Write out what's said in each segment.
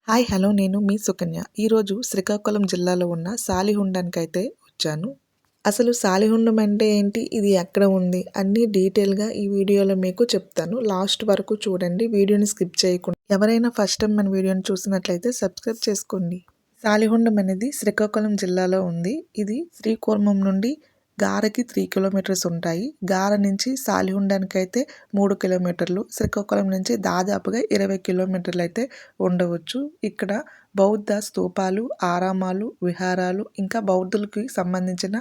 Hi hello నేను మీ సుకన్య. ఈరోజు శ్రీకాకుళం జిల్లాలో ఉన్న సాలిహుండానికైతే వచ్చాను. అసలు సాలిహుండం అంటే ఏంటి? ఇది ఎక్కడ ఉంది? అన్నీ డీటెయిల్‌గా ఈ వీడియోలో మీకు చెప్తాను. లాస్ట్ వరకు చూడండి. వీడియోని స్కిప్ చేయకుండా. ఎవరైనా ఫస్ట్ టైం మన వీడియోని చూసినట్లయితే సబ్స్క్రైబ్ చేసుకోండి. సాలిహుండం అనేది శ్రీకాకుళం జిల్లాలో ఉంది. ఇది శ్రీకూర్మం నుండి గారకి 3 కిలోమీటర్స్ ఉంటాయి. గార నుంచి సాలిహుండానికైతే 3 కిలోమీటర్లు. శ్రీకాకుళం నుంచి దాదాపుగా 20 కిలోమీటర్లు అయితే ఉండవచ్చు. ఇక్కడ బౌద్ధ స్తూపాలు, ఆరామాలు, విహారాలు ఇంకా బౌద్ధులకి సంబంధించిన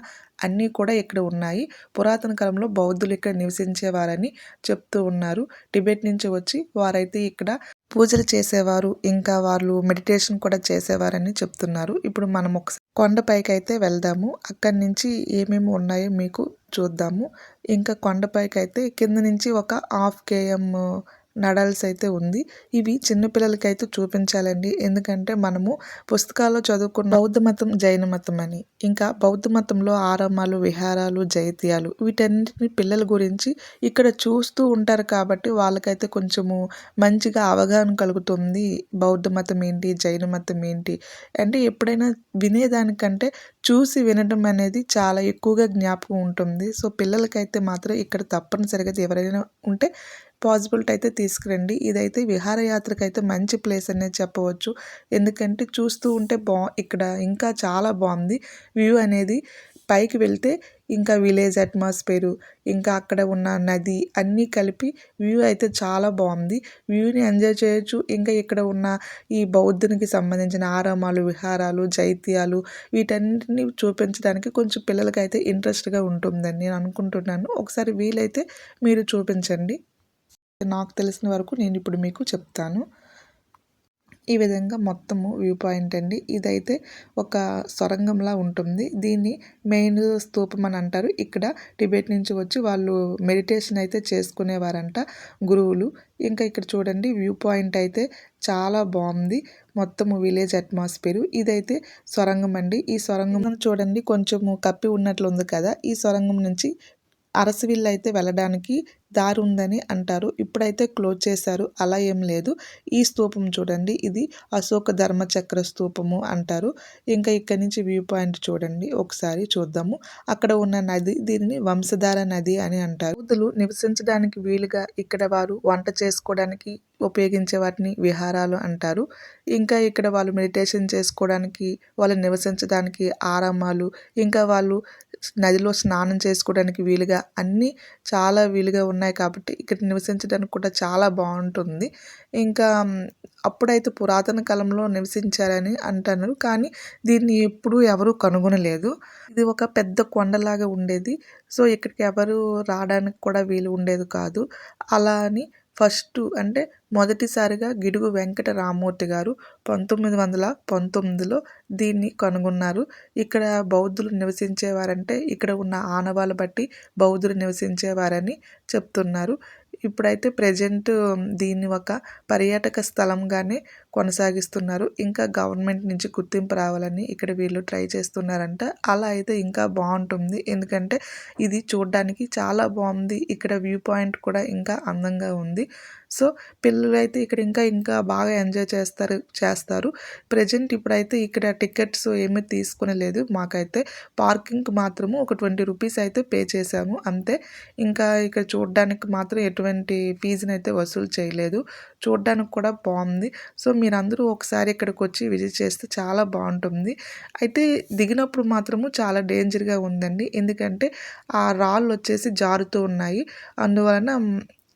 అన్నీ కూడా ఇక్కడ ఉన్నాయి. పురాతన కాలంలో బౌద్ధులు ఇక్కడ నివసించేవారని చెప్తూ ఉన్నారు. టిబెట్ నుంచి వచ్చి వారైతే ఇక్కడ పూజలు చేసేవారు. ఇంకా వాళ్ళు మెడిటేషన్ కూడా చేసేవారని చెప్తున్నారు. ఇప్పుడు మనం ఒకసారి కొండపైకి అయితే వెళ్దాము. అక్కడి నుంచి ఏమేమి ఉన్నాయో మీకు చూద్దాము. ఇంకా కొండపైకి అయితే కింద నుంచి ఒక హాఫ్ కేఎం నడాల్సి అయితే ఉంది. ఇవి చిన్నపిల్లలకైతే చూపించాలండి. ఎందుకంటే మనము పుస్తకాల్లో చదువుకున్న బౌద్ధ మతం, జైన మతం అని. ఇంకా బౌద్ధ మతంలో ఆరామాలు, విహారాలు, జైత్యాలు వీటన్నిటిని పిల్లల గురించి ఇక్కడ చూస్తూ ఉంటారు కాబట్టి వాళ్ళకైతే కొంచెము మంచిగా అవగాహన కలుగుతుంది. బౌద్ధ మతం ఏంటి, జైన మతం ఏంటి అంటే ఎప్పుడైనా వినేదానికంటే చూసి వినడం అనేది చాలా ఎక్కువగా జ్ఞాపకం ఉంటుంది. సో పిల్లలకైతే మాత్రం ఇక్కడ తప్పనిసరిగా ఎవరైనా ఉంటే పాసిబిలిటీ అయితే తీసుకురండి. ఇదైతే విహారయాత్రకైతే మంచి ప్లేస్ అనేది చెప్పవచ్చు. ఎందుకంటే చూస్తూ ఉంటే ఇక్కడ ఇంకా చాలా బాగుంది. వ్యూ అనేది పైకి వెళ్తే ఇంకా విలేజ్ అట్మాస్ఫియరు, ఇంకా అక్కడ ఉన్న నది అన్నీ కలిపి వ్యూ అయితే చాలా బాగుంది. వ్యూని ఎంజాయ్ చేయొచ్చు. ఇంకా ఇక్కడ ఉన్న ఈ బౌద్ధునికి సంబంధించిన ఆరామాలు, విహారాలు, జైత్యాలు వీటన్నిటిని చూపించడానికి కొంచెం పిల్లలకైతే ఇంట్రెస్ట్గా ఉంటుందని నేను అనుకుంటున్నాను. ఒకసారి వీలైతే మీరు చూపించండి. నాకు తెలిసిన వరకు నేను ఇప్పుడు మీకు చెప్తాను. ఈ విధంగా మొత్తము వ్యూ పాయింట్ అండి. ఇదైతే ఒక సొరంగంలా ఉంటుంది. దీన్ని మెయిన్ స్తూపం అని అంటారు. ఇక్కడ టిబెట్ నుంచి వచ్చి వాళ్ళు మెడిటేషన్ అయితే చేసుకునేవారంట గురువులు. ఇంకా ఇక్కడ చూడండి వ్యూ పాయింట్ అయితే చాలా బాగుంది. మొత్తము విలేజ్ అట్మాస్ఫియర్. ఇదైతే సొరంగం అండి. ఈ సొరంగం చూడండి కొంచెము కప్పి ఉన్నట్లు ఉంది కదా. ఈ సొరంగం నుంచి అరసవిల్లు అయితే వెళ్ళడానికి దారి ఉందని అంటారు. ఇప్పుడైతే క్లోజ్ చేశారు. అలా ఏం లేదు. ఈ స్తూపం చూడండి. ఇది అశోక ధర్మచక్ర స్తూపము అంటారు. ఇంకా ఇక్కడి నుంచి వ్యూ పాయింట్ చూడండి. ఒకసారి చూద్దాము. అక్కడ ఉన్న నది దీనిని వంశధార నది అని అంటారు. బౌద్ధులు నివసించడానికి వీలుగా ఇక్కడ వారు వంట చేసుకోవడానికి ఉపయోగించే వాటిని విహారాలు అంటారు. ఇంకా ఇక్కడ వాళ్ళు మెడిటేషన్ చేసుకోవడానికి, వాళ్ళు నివసించడానికి ఆరామాలు, ఇంకా వాళ్ళు నదిలో స్నానం చేసుకోవడానికి వీలుగా అన్నీ చాలా వీలుగా ఉన్నాయి కాబట్టి ఇక్కడ నివసించడానికి కూడా చాలా బాగుంటుంది. ఇంకా అప్పుడైతే పురాతన కాలంలో నివసించారని అంటున్నారు. కానీ దీన్ని ఎప్పుడూ ఎవరు కనుగొనలేదు. ఇది ఒక పెద్ద కొండలాగా ఉండేది. సో ఇక్కడికి ఎవరు రావడానికి కూడా వీలు ఉండేది కాదు. అలా అని ఫస్ట్ అంటే మొదటిసారిగా గిడుగు వెంకట రామ్మూర్తి గారు 1919లో దీన్ని కనుగొన్నారు. ఇక్కడ బౌద్ధులు నివసించేవారంటే ఇక్కడ ఉన్న ఆనవాళ్ళ బట్టి బౌద్ధులు నివసించేవారని చెప్తున్నారు. ఇప్పుడైతే ప్రెజెంట్ దీన్ని ఒక పర్యాటక స్థలంగానే కొనసాగిస్తున్నారు. ఇంకా గవర్నమెంట్ నుంచి గుర్తింపు రావాలని ఇక్కడ వీళ్ళు ట్రై చేస్తున్నారంట. అలా అయితే ఇంకా బాగుంటుంది. ఎందుకంటే ఇది చూడడానికి చాలా బాగుంది. ఇక్కడ వ్యూ పాయింట్ కూడా ఇంకా అందంగా ఉంది. సో పిల్లలైతే ఇక్కడ ఇంకా బాగా ఎంజాయ్ చేస్తారు. ప్రెజెంట్ ఇప్పుడైతే ఇక్కడ టికెట్స్ ఏమీ తీసుకునలేదు. మాకైతే పార్కింగ్కి మాత్రము ఒక 20 రూపీస్ అయితే పే చేసాము అంతే. ఇంకా ఇక్కడ చూడడానికి మాత్రం ఎటువంటి ఫీజుని అయితే వసూలు చేయలేదు. చూడడానికి కూడా బాగుంది. సో మీరందరూ ఒకసారి ఇక్కడికి వచ్చి విజిట్ చేస్తే చాలా బాగుంటుంది. అయితే దిగినప్పుడు మాత్రము చాలా డేంజర్గా ఉందండి. ఎందుకంటే ఆ రాళ్ళు వచ్చేసి జారుతూ ఉన్నాయి. అందువలన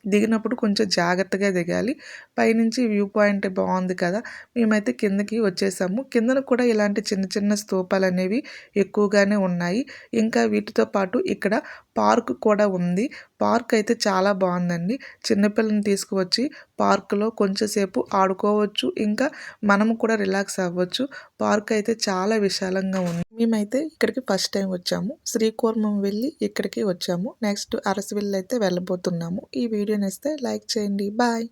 దిగినప్పుడు కొంచెం జాగ్రత్తగా దిగాలి. పైనుంచి వ్యూ పాయింట్ బాగుంది కదా. మేమైతే కిందకి వచ్చేసాము. కిందన కూడా ఇలాంటి చిన్న చిన్న స్తూపాలు అనేవి ఎక్కువగానే ఉన్నాయి. ఇంకా వీటితో పాటు ఇక్కడ పార్క్ కూడా ఉంది. పార్క్ అయితే చాలా బాగుందండి. చిన్నపిల్లని తీసుకువచ్చి పార్కులో కొంచెంసేపు ఆడుకోవచ్చు. ఇంకా మనము కూడా రిలాక్స్ అవ్వచ్చు. పార్క్ అయితే చాలా విశాలంగా ఉంది. మేమైతే ఇక్కడికి ఫస్ట్ టైం వచ్చాము. శ్రీకూర్మం వెళ్ళి ఇక్కడికి వచ్చాము. నెక్స్ట్ అరసవిల్లు అయితే వెళ్ళబోతున్నాము. ఈ వీడియో నచ్చితే లైక్ చేయండి. బాయ్.